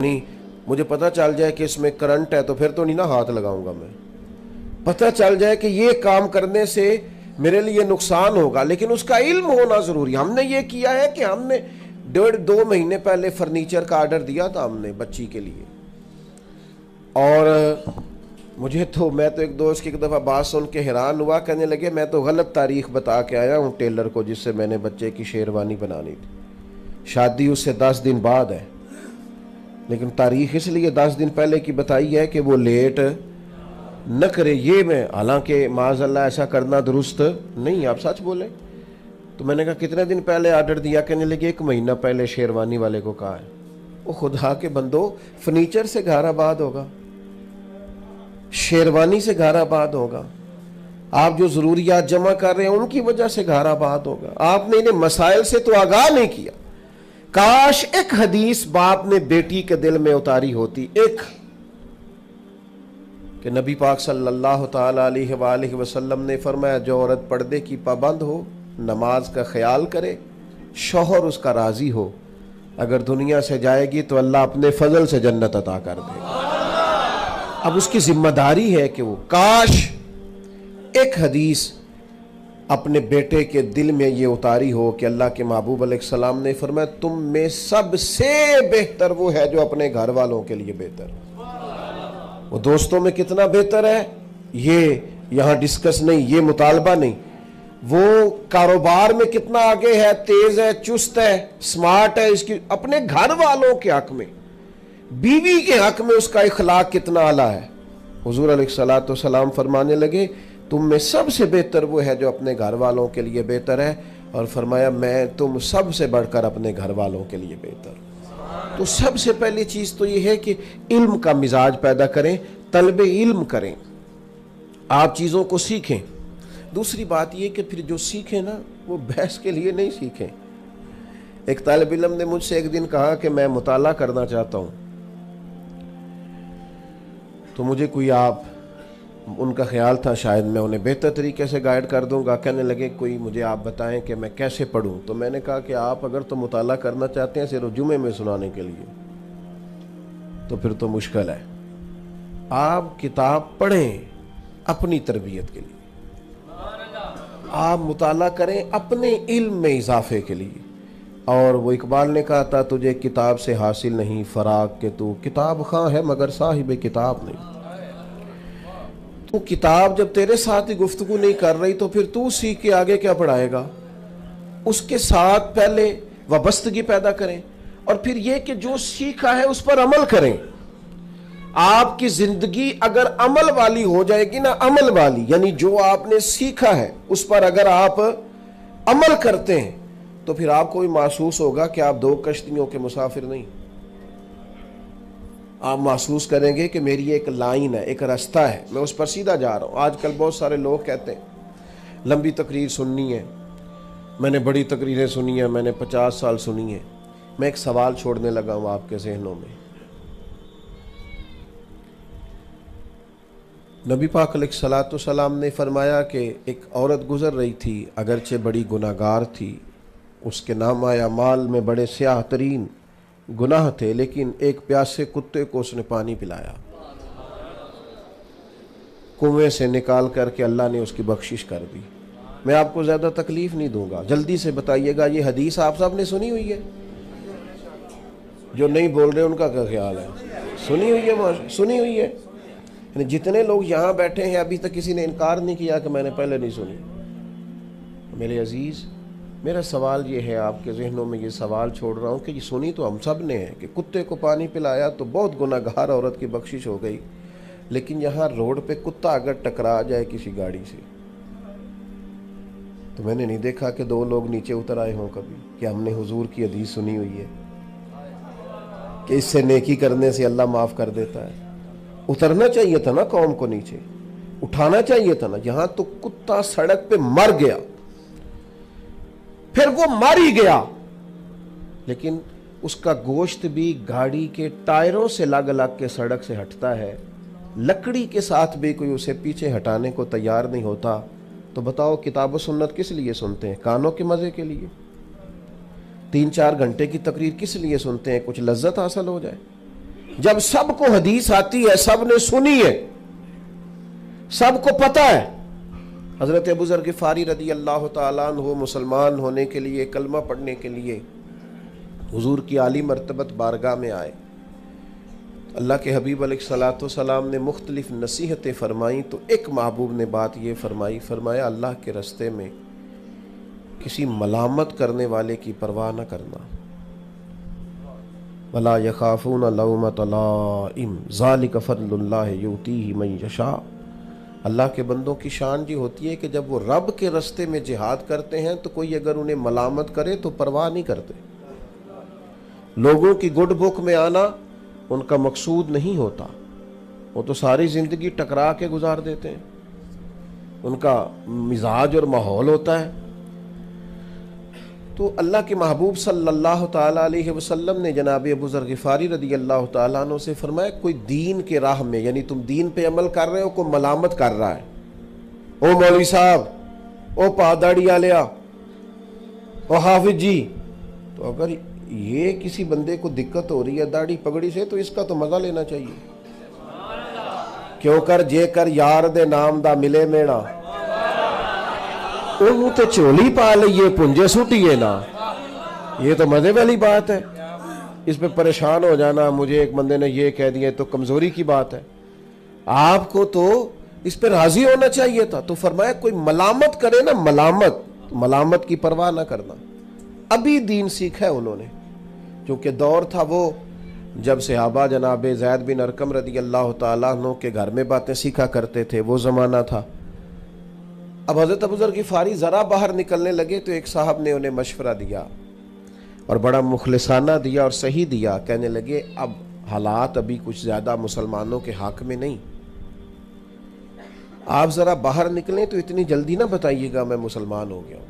نہیں مجھے پتہ چل جائے کہ اس میں کرنٹ ہے تو پھر تو نہیں نا ہاتھ لگاؤں گا میں. پتہ چل جائے کہ یہ کام کرنے سے میرے لیے نقصان ہوگا، لیکن اس کا علم ہونا ضروری. ہم نے یہ کیا ہے کہ ہم نے 1.5-2 مہینے پہلے فرنیچر کا آرڈر دیا تھا ہم نے بچی کے لیے، اور میں تو ایک دوست کی ایک دفعہ بات سن کے حیران ہوا، کہنے لگے میں تو غلط تاریخ بتا کے آیا ہوں ٹیلر کو جس سے میں نے بچے کی شیروانی بنانی تھی. شادی اس سے 10 دن بعد ہے، لیکن تاریخ اس لیے 10 دن پہلے کی بتائی ہے کہ وہ لیٹ نہ کرے. یہ میں حالانکہ معاذ اللہ ایسا کرنا درست نہیں، آپ سچ بولیں. تو میں نے کہا کتنے دن پہلے آرڈر دیا؟ کہنے لگے 1 مہینہ پہلے شیروانی والے کو کہا ہے. وہ خدا کے بندو، فرنیچر سے گھر آباد ہوگا، شیروانی سے گھر آباد ہوگا، آپ جو ضروریات جمع کر رہے ہیں ان کی وجہ سے گھر آباد ہوگا. آپ نے انہیں مسائل سے تو آگاہ نہیں کیا. کاش ایک حدیث باپ نے بیٹی کے دل میں اتاری ہوتی، ایک، کہ نبی پاک صلی اللہ تعالی علیہ وآلہ وسلم نے فرمایا جو عورت پردے کی پابند ہو، نماز کا خیال کرے، شوہر اس کا راضی ہو، اگر دنیا سے جائے گی تو اللہ اپنے فضل سے جنت عطا کر دے گا. اب اس کی ذمہ داری ہے کہ وہ کاش ایک حدیث اپنے بیٹے کے دل میں یہ اتاری ہو کہ اللہ کے محبوب علیہ السلام نے فرمایا تم میں سب سے بہتر وہ ہے جو اپنے گھر والوں کے لیے بہتر. وہ دوستوں میں کتنا بہتر ہے یہ یہاں ڈسکس نہیں، یہ مطالبہ نہیں. وہ کاروبار میں کتنا آگے ہے، تیز ہے، چست ہے، سمارٹ ہے، اس کی اپنے گھر والوں کے حق میں، بیوی کے حق میں اس کا اخلاق کتنا اعلیٰ ہے. حضور علیہ الصلوۃ والسلام فرمانے لگے تم میں سب سے بہتر وہ ہے جو اپنے گھر والوں کے لیے بہتر ہے، اور فرمایا میں تم سب سے بڑھ کر اپنے گھر والوں کے لیے بہتر. تو سب سے پہلی چیز تو یہ ہے کہ علم کا مزاج پیدا کریں، طلب علم کریں، آپ چیزوں کو سیکھیں. دوسری بات یہ کہ پھر جو سیکھیں نا وہ بحث کے لیے نہیں سیکھیں. ایک طالب علم نے مجھ سے ایک دن کہا کہ میں مطالعہ کرنا چاہتا ہوں، تو مجھے کوئی ان کا خیال تھا شاید میں انہیں بہتر طریقے سے گائیڈ کر دوں گا. کہنے لگے کوئی مجھے آپ بتائیں کہ میں کیسے پڑھوں. تو میں نے کہا کہ آپ اگر تو مطالعہ کرنا چاہتے ہیں صرف جمعے میں سنانے کے لیے تو پھر تو مشکل ہے. آپ کتاب پڑھیں اپنی تربیت کے لیے، آپ مطالعہ کریں اپنے علم میں اضافے کے لیے. اور وہ اقبال نے کہا تھا تجھے کتاب سے حاصل نہیں فراغ کہ تو کتاب خواں ہے مگر صاحب کتاب نہیں. تو کتاب جب تیرے ساتھ ہی گفتگو نہیں کر رہی تو پھر تو سیکھ کے آگے کیا پڑھائے گا؟ اس کے ساتھ پہلے وابستگی پیدا کریں، اور پھر یہ کہ جو سیکھا ہے اس پر عمل کریں. آپ کی زندگی اگر عمل والی ہو جائے گی نا، عمل والی یعنی جو آپ نے سیکھا ہے اس پر اگر آپ عمل کرتے ہیں تو پھر آپ کو بھی محسوس ہوگا کہ آپ 2 کشتیوں کے مسافر نہیں. آپ محسوس کریں گے کہ میری ایک لائن ہے، ایک راستہ ہے، میں اس پر سیدھا جا رہا ہوں. آج کل بہت سارے لوگ کہتے ہیں لمبی تقریر سننی ہے، میں نے بڑی تقریریں سنی ہیں، میں نے 50 سال سنی ہیں. میں ایک سوال چھوڑنے لگا ہوں آپ کے ذہنوں میں. نبی پاک علیہ الصلوۃ والسلام نے فرمایا کہ ایک عورت گزر رہی تھی، اگرچہ بڑی گناہگار تھی، اس کے نامہ اعمال میں بڑے سیاہ ترین گناہ تھے، لیکن ایک پیاسے کتے کو اس نے پانی پلایا، کنویں سے نکال کر کے اللہ نے اس کی بخشش کر دی. میں آپ کو زیادہ تکلیف نہیں دوں گا، جلدی سے بتائیے گا یہ حدیث آپ سب نے سنی ہوئی ہے؟ جو نہیں بول رہے ان کا کیا خیال ہے؟ سنی ہوئی ہے، سنی ہوئی ہے. یعنی جتنے لوگ یہاں بیٹھے ہیں ابھی تک کسی نے انکار نہیں کیا کہ میں نے پہلے نہیں سنی. میرے عزیز، میرا سوال یہ ہے، آپ کے ذہنوں میں یہ سوال چھوڑ رہا ہوں کہ یہ سنی تو ہم سب نے ہے کہ کتے کو پانی پلایا تو بہت گناہگار عورت کی بخشش ہو گئی، لیکن یہاں روڈ پہ کتا اگر ٹکرا جائے کسی گاڑی سے تو میں نے نہیں دیکھا کہ 2 لوگ نیچے اتر آئے ہوں کبھی کہ ہم نے حضور کی حدیث سنی ہوئی ہے کہ اس سے نیکی کرنے سے اللہ معاف کر دیتا ہے. اترنا چاہیے تھا نا قوم کو، نیچے اٹھانا چاہیے تھا نا. یہاں تو کتا سڑک پہ مر گیا، پھر وہ مر ہی گیا، لیکن اس کا گوشت بھی گاڑی کے ٹائروں سے لگ لگ کے سڑک سے ہٹتا ہے، لکڑی کے ساتھ بھی کوئی اسے پیچھے ہٹانے کو تیار نہیں ہوتا. تو بتاؤ کتاب و سنت کس لیے سنتے ہیں؟ کانوں کے مزے کے لیے. 3-4 گھنٹے کی تقریر کس لیے سنتے ہیں؟ کچھ لذت حاصل ہو جائے. جب سب کو حدیث آتی ہے، سب نے سنی ہے، سب کو پتہ ہے، حضرت ابو ذر غفاری رضی اللہ تعالیٰ عنہ مسلمان ہونے کے لیے، کلمہ پڑھنے کے لیے حضور کی عالی مرتبت بارگاہ میں آئے. اللہ کے حبیب علیہ الصلوۃ والسلام نے مختلف نصیحتیں فرمائیں تو ایک محبوب نے بات یہ فرمایا اللہ کے رستے میں کسی ملامت کرنے والے کی پرواہ نہ کرنا. وَلَا يَخَافُونَ لَوْمَةَ لَائِمٍ ذَلِكَ فَضْلُ اللَّهِ يُؤْتِيهِ مَن يَشَاءُ. اللہ کے بندوں کی شان یہ ہوتی ہے کہ جب وہ رب کے رستے میں جہاد کرتے ہیں تو کوئی اگر انہیں ملامت کرے تو پرواہ نہیں کرتے. لوگوں کی گڈ بک میں آنا ان کا مقصود نہیں ہوتا، وہ تو ساری زندگی ٹکرا کے گزار دیتے ہیں، ان کا مزاج اور ماحول ہوتا ہے. تو اللہ کے محبوب صلی اللہ تعالیٰ علیہ وسلم نے جناب ابو ذر غفاری رضی اللہ تعالیٰ عنہ سے فرمایا کوئی دین کے راہ میں، یعنی تم دین پہ عمل کر رہے ہو، کوئی ملامت کر رہا ہے، او مولوی صاحب، او پاداڑی والیا، او حافظ جی، تو اگر یہ کسی بندے کو دقت ہو رہی ہے داڑھی پگڑی سے تو اس کا تو مزہ لینا چاہیے. کیوں کر جے کر یار دے نام دا ملے میڑا، وہ تے چولی پا لئیے پنجے سوٹیے نا. یہ تو مزے والی بات ہے، اس پہ پریشان ہو جانا مجھے ایک بندے نے یہ کہہ دیا تو کمزوری کی بات ہے. آپ کو تو اس پہ راضی ہونا چاہیے تھا. تو فرمایا کوئی ملامت کرے نا، ملامت کی پرواہ نہ کرنا. ابھی دین سیکھا ہے انہوں نے، کیونکہ دور تھا وہ جب صحابہ جناب زید بن ارقم رضی اللہ تعالیٰ عنہ کے گھر میں باتیں سیکھا کرتے تھے، وہ زمانہ تھا. اب حضرت ابو ذر غفاری ذرا باہر نکلنے لگے تو ایک صاحب نے انہیں مشورہ دیا اور بڑا مخلصانہ دیا اور صحیح دیا. کہنے لگے اب حالات ابھی کچھ زیادہ مسلمانوں کے حق میں نہیں، آپ ذرا باہر نکلیں تو اتنی جلدی نہ بتائیے گا میں مسلمان ہو گیا ہوں،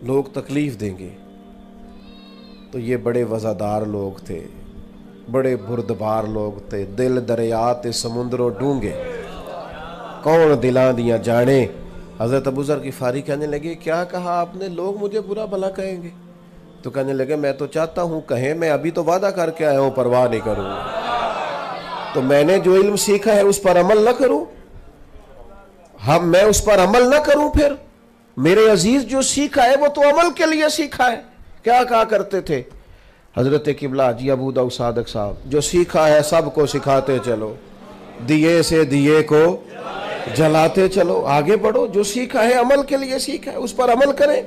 لوگ تکلیف دیں گے. تو یہ بڑے وزادار لوگ تھے، بڑے بردبار لوگ تھے، دل دریات سمندروں ڈونگے کون دلاں دیاں جانے. حضرت ابو ذر غفاری کہنے لگے کیا کہا آپ نے، لوگ مجھے برا بھلا کہیں گے. تو کہنے لگے میں تو چاہتا ہوں کہیں، میں ابھی تو وعدہ کر کے آیا ہوں پرواہ نہیں کروں گا. تو میں نے جو علم سیکھا ہے اس پر عمل نہ کروں، میں اس پر عمل نہ کروں، پھر میرے عزیز جو سیکھا ہے وہ تو عمل کے لیے سیکھا ہے. کیا کہا کرتے تھے حضرت قبلہ حاجی ابو داؤد صادق صاحب، جو سیکھا ہے سب کو سکھاتے چلو، دیے سے دیے کو جلاتے چلو. آگے بڑھو، جو سیکھا ہے عمل کے لیے سیکھا ہے اس پر عمل کریں.